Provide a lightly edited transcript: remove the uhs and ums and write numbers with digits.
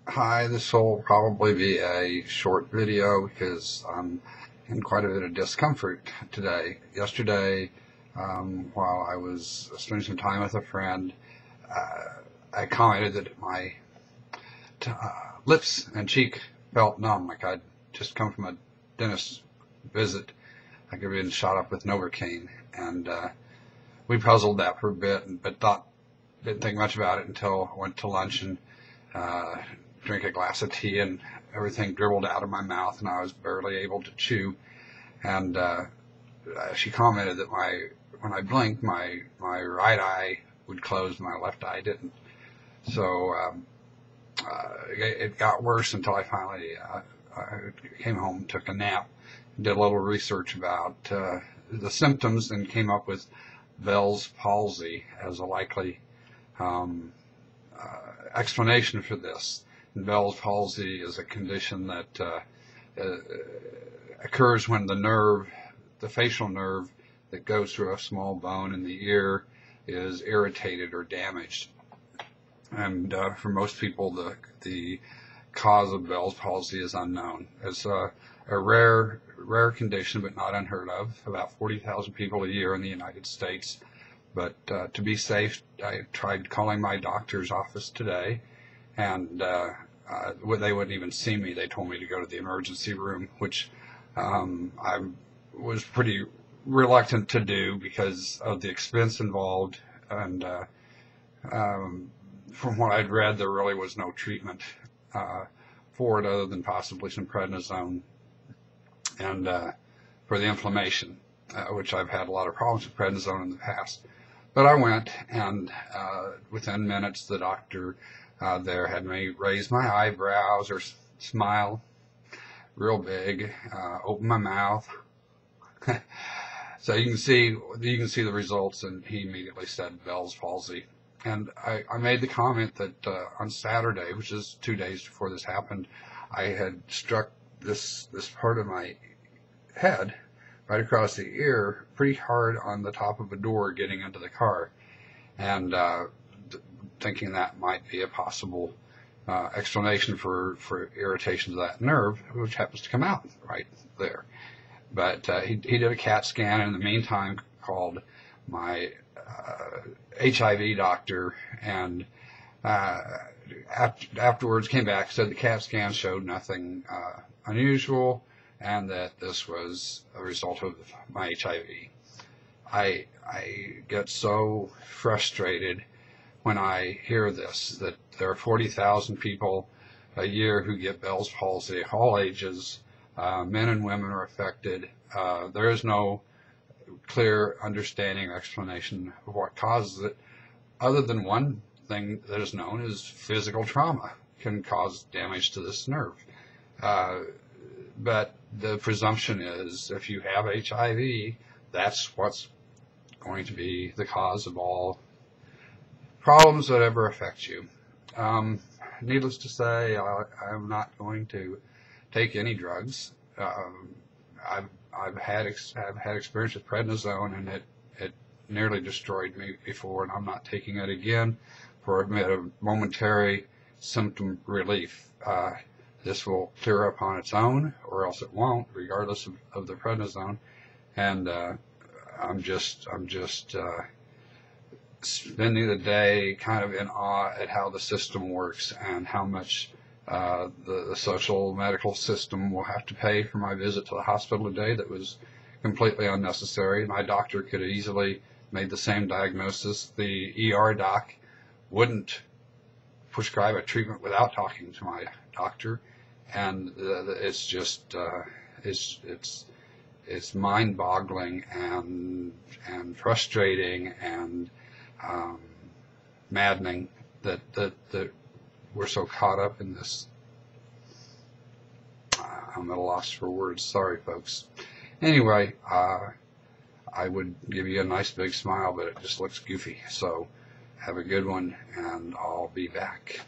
Hi, this will probably be a short video because I'm in quite a bit of discomfort today. Yesterday, while I was spending some time with a friend, I commented that my lips and cheek felt numb, like I'd just come from a dentist visit. I could have been shot up with Novocaine, and we puzzled that for a bit, but didn't think much about it until I went to lunch and uh, drink a glass of tea, and everything dribbled out of my mouth, and I was barely able to chew. And she commented that when I blinked, my right eye would close, my left eye didn't. So it got worse until I finally came home, took a nap, did a little research about the symptoms, and came up with Bell's palsy as a likely um, explanation for this. And Bell's palsy is a condition that occurs when the facial nerve that goes through a small bone in the ear, is irritated or damaged. And for most people, the cause of Bell's palsy is unknown. It's a rare condition, but not unheard of. About 40,000 people a year in the United States. But to be safe, I tried calling my doctor's office today, and they wouldn't even see me. They told me to go to the emergency room, which I was pretty reluctant to do because of the expense involved. And from what I'd read, there really was no treatment for it other than possibly some prednisone and for the inflammation, which I've had a lot of problems with prednisone in the past. But I went, and within minutes, the doctor there had me raise my eyebrows or smile real big, open my mouth. So you can see the results, and he immediately said Bell's palsy. And I made the comment that on Saturday, which is 2 days before this happened, I had struck this part of my head right across the ear pretty hard on the top of a door getting into the car, and thinking that might be a possible explanation for irritation to that nerve, which happens to come out right there. But he did a CAT scan, and in the meantime called my HIV doctor, and afterwards came back, said the CAT scan showed nothing unusual, and that this was a result of my HIV. I get so frustrated when I hear this, that there are 40,000 people a year who get Bell's palsy, all ages. Men and women are affected. There is no clear understanding or explanation of what causes it, other than one thing that is known as physical trauma can cause damage to this nerve. But the presumption is if you have HIV, that's what's going to be the cause of all problems that ever affect you. Needless to say, I'm not going to take any drugs. I've had experience with prednisone, and it nearly destroyed me before, and I'm not taking it again for a momentary symptom relief. This will clear up on its own, or else it won't, regardless of the prednisone. And I'm just spending the day kind of in awe at how the system works, and how much the social medical system will have to pay for my visit to the hospital today that was completely unnecessary. My doctor could have easily made the same diagnosis. The ER doc wouldn't prescribe a treatment without talking to my doctor, and it's just it's mind-boggling and frustrating and maddening that we're so caught up in this. I'm at a loss for words. Sorry, folks. Anyway, I would give you a nice big smile, but it just looks goofy. So have a good one, and I'll be back.